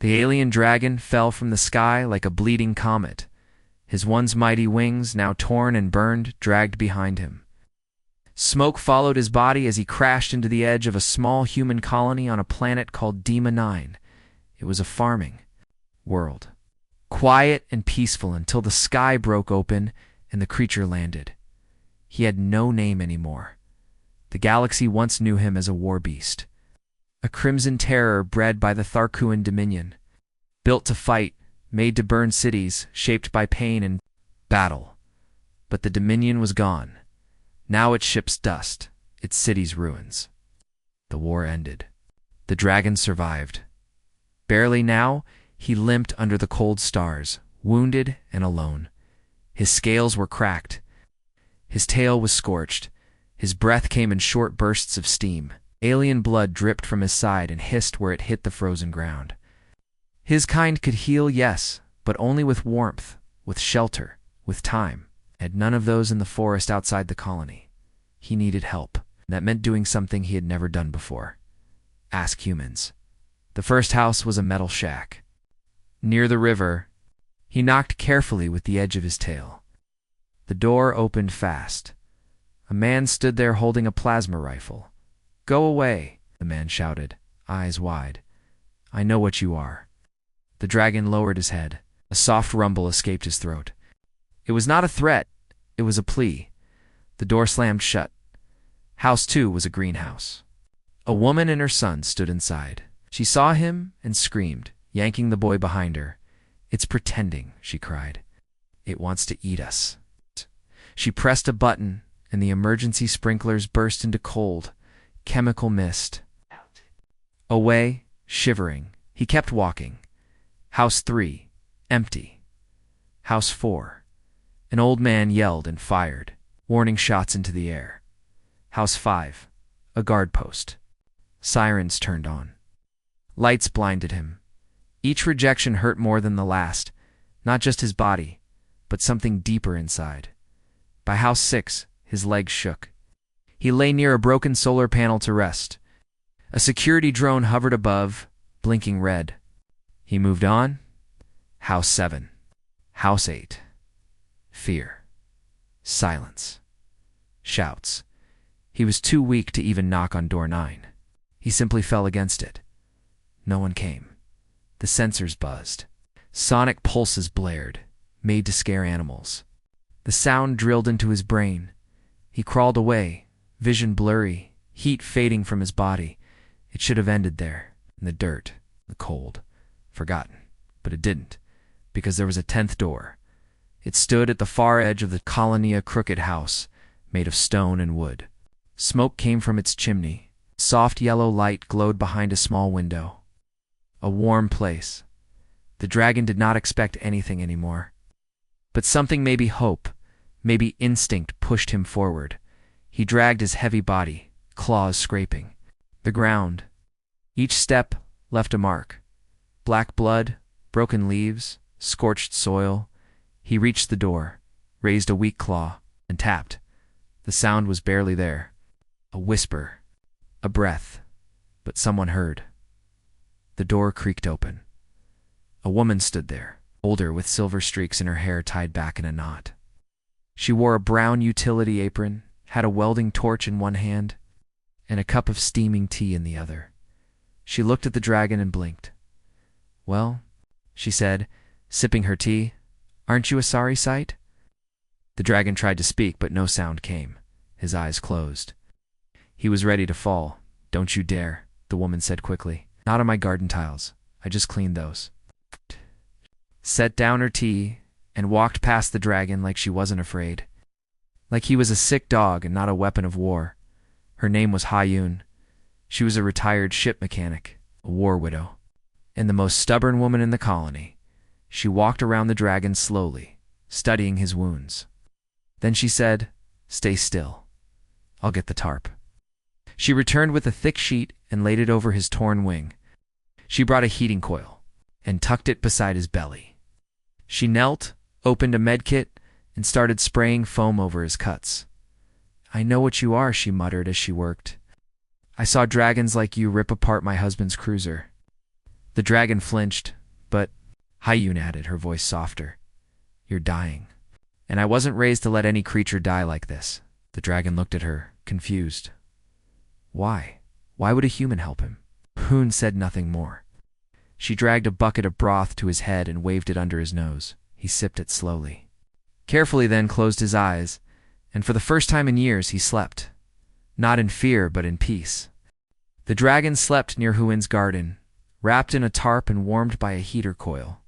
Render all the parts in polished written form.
The alien dragon fell from the sky like a bleeding comet, his once mighty wings, now torn and burned, dragged behind him. Smoke followed his body as he crashed into the edge of a small human colony on a planet called Dema 9. It was a farming world, quiet and peaceful until the sky broke open and the creature landed. He had no name anymore. The galaxy once knew him as a war beast, a crimson terror bred by the Tharkuan Dominion, built to fight, made to burn cities, shaped by pain and battle. But the Dominion was gone. Now its ships dust, its cities ruins. The war ended. The dragon survived. Barely now, he limped under the cold stars, wounded and alone. His scales were cracked. His tail was scorched. His breath came in short bursts of steam. Alien blood dripped from his side and hissed where it hit the frozen ground. His kind could heal, yes, but only with warmth, with shelter, with time. Had none of those in the forest outside the colony. He needed help. That meant doing something he had never done before. Ask humans. The first house was a metal shack. Near the river, he knocked carefully with the edge of his tail. The door opened fast. A man stood there holding a plasma rifle. "Go away," the man shouted, eyes wide. "I know what you are." The dragon lowered his head. A soft rumble escaped his throat. It was not a threat. It was a plea. The door slammed shut. House 2 was a greenhouse. A woman and her son stood inside. She saw him and screamed, yanking the boy behind her. "It's pretending," she cried. "It wants to eat us." She pressed a button, and the emergency sprinklers burst into cold, chemical mist. Away, shivering, he kept walking. House 3, empty. House 4. An old man yelled and fired, warning shots into the air. House 5. A guard post. Sirens turned on. Lights blinded him. Each rejection hurt more than the last, not just his body, but something deeper inside. By House 6, his legs shook. He lay near a broken solar panel to rest. A security drone hovered above, blinking red. He moved on. House 7. House 8. Fear. Silence. Shouts. He was too weak to even knock on door 9. He simply fell against it. No one came. The sensors buzzed. Sonic pulses blared, made to scare animals. The sound drilled into his brain. He crawled away, vision blurry, heat fading from his body. It should have ended there, in the dirt, the cold, forgotten. But it didn't, because there was a 10th door. It stood at the far edge of the colony, a crooked house, made of stone and wood. Smoke came from its chimney. Soft yellow light glowed behind a small window. A warm place. The dragon did not expect anything anymore. But something, maybe hope, maybe instinct, pushed him forward. He dragged his heavy body, claws scraping. The ground. Each step left a mark. Black blood, broken leaves, scorched soil. He reached the door, raised a weak claw, and tapped. The sound was barely there. A whisper, a breath, but someone heard. The door creaked open. A woman stood there, older, with silver streaks in her hair tied back in a knot. She wore a brown utility apron, had a welding torch in one hand, and a cup of steaming tea in the other. She looked at the dragon and blinked. "Well," she said, sipping her tea, "aren't you a sorry sight?" The dragon tried to speak, but no sound came. His eyes closed. He was ready to fall. "Don't you dare," the woman said quickly. "Not on my garden tiles. I just cleaned those." Set down her tea and walked past the dragon like she wasn't afraid. Like he was a sick dog and not a weapon of war. Her name was Hayun. She was a retired ship mechanic, a war widow, and the most stubborn woman in the colony. She walked around the dragon slowly, studying his wounds. Then she said, "Stay still. I'll get the tarp." She returned with a thick sheet and laid it over his torn wing. She brought a heating coil and tucked it beside his belly. She knelt, opened a medkit, and started spraying foam over his cuts. "I know what you are," she muttered as she worked. "I saw dragons like you rip apart my husband's cruiser. The dragon flinched, but Hayun added, her voice softer. You're dying. And I wasn't raised to let any creature die like this. The dragon looked at her, confused. Why? Why would a human help him? Hoon said nothing more. She dragged a bucket of broth to his head and waved it under his nose. He sipped it slowly. Carefully then closed his eyes, and for the first time in years he slept. Not in fear, but in peace. The dragon slept near Huin's garden, wrapped in a tarp and warmed by a heater coil.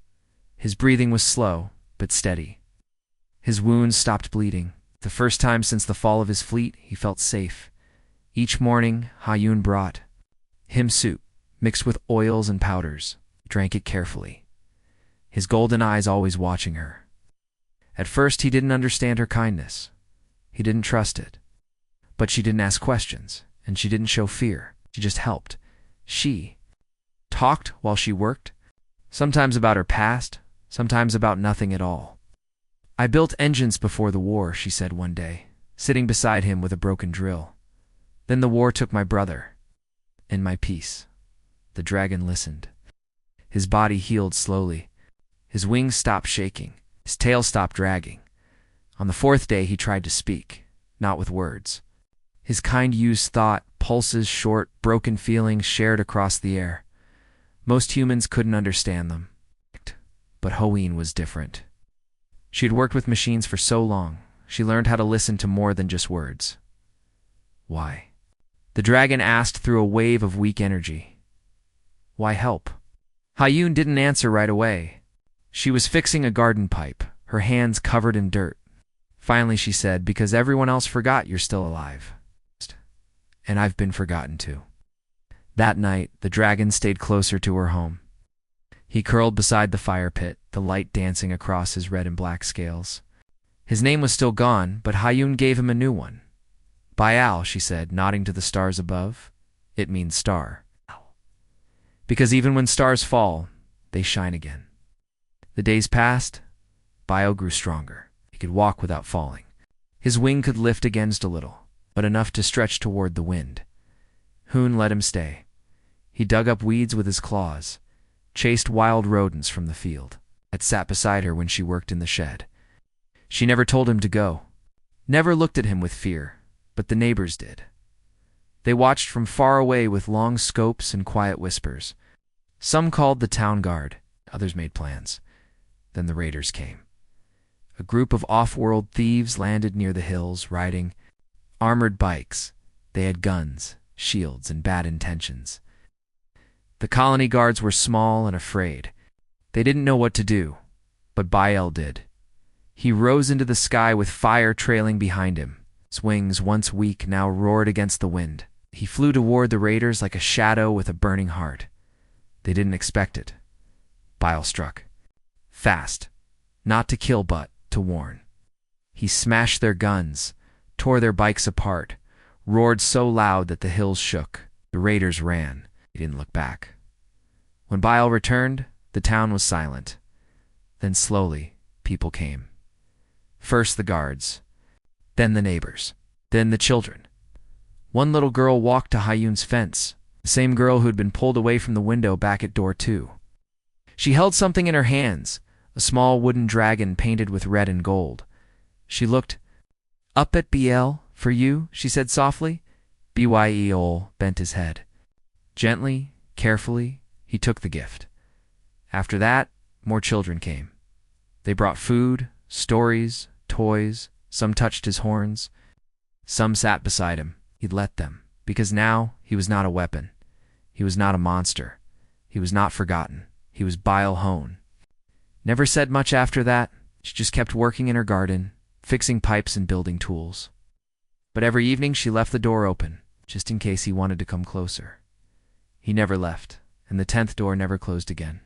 His breathing was slow, but steady. His wounds stopped bleeding. The first time since the fall of his fleet, he felt safe. Each morning, Hayun brought him soup, mixed with oils and powders. He drank it carefully, his golden eyes always watching her. At first, he didn't understand her kindness. He didn't trust it. But she didn't ask questions, and she didn't show fear. She just helped. She talked while she worked, sometimes about her past, sometimes about nothing at all. I built engines before the war, she said one day, sitting beside him with a broken drill. Then the war took my brother and my peace. The dragon listened. His body healed slowly. His wings stopped shaking. His tail stopped dragging. On the fourth day, he tried to speak, not with words. His kind used thought, pulses, short, broken feelings shared across the air. Most humans couldn't understand them. But Hoeen was different. She had worked with machines for so long, she learned how to listen to more than just words. Why? The dragon asked through a wave of weak energy. Why help? Hayun didn't answer right away. She was fixing a garden pipe, her hands covered in dirt. Finally she said, because everyone else forgot you're still alive. And I've been forgotten too. That night, the dragon stayed closer to her home. He curled beside the fire pit, the light dancing across his red and black scales. His name was still gone, but Hayun gave him a new one. Baal, she said, nodding to the stars above. It means star. Because even when stars fall, they shine again. The days passed. Baal grew stronger. He could walk without falling. His wing could lift against a little, but enough to stretch toward the wind. Hoon let him stay. He dug up weeds with his claws, chased wild rodents from the field, had sat beside her when she worked in the shed. She never told him to go, never looked at him with fear, but the neighbors did. They watched from far away with long scopes and quiet whispers. Some called the town guard, others made plans. Then the raiders came. A group of off-world thieves landed near the hills, riding armored bikes. They had guns, shields, and bad intentions. The colony guards were small and afraid. They didn't know what to do, but Baal did. He rose into the sky with fire trailing behind him. His wings, once weak, now roared against the wind. He flew toward the raiders like a shadow with a burning heart. They didn't expect it. Baal struck. Fast. Not to kill, but to warn. He smashed their guns, tore their bikes apart, roared so loud that the hills shook. The raiders ran. He didn't look back. When Baal returned, the town was silent. Then slowly, people came. First the guards, then the neighbors, then the children. One little girl walked to Hayun's fence, the same girl who had been pulled away from the window back at door 2. She held something in her hands, a small wooden dragon painted with red and gold. She looked up at BL. For you, she said softly. Byel bent his head. Gently, carefully, he took the gift. After that, more children came. They brought food, stories, toys. Some touched his horns. Some sat beside him. He'd let them, because now he was not a weapon. He was not a monster. He was not forgotten. He was Baal Hone. Never said much after that. She just kept working in her garden, fixing pipes and building tools. But every evening she left the door open, just in case he wanted to come closer. He never left, and the 10th door never closed again.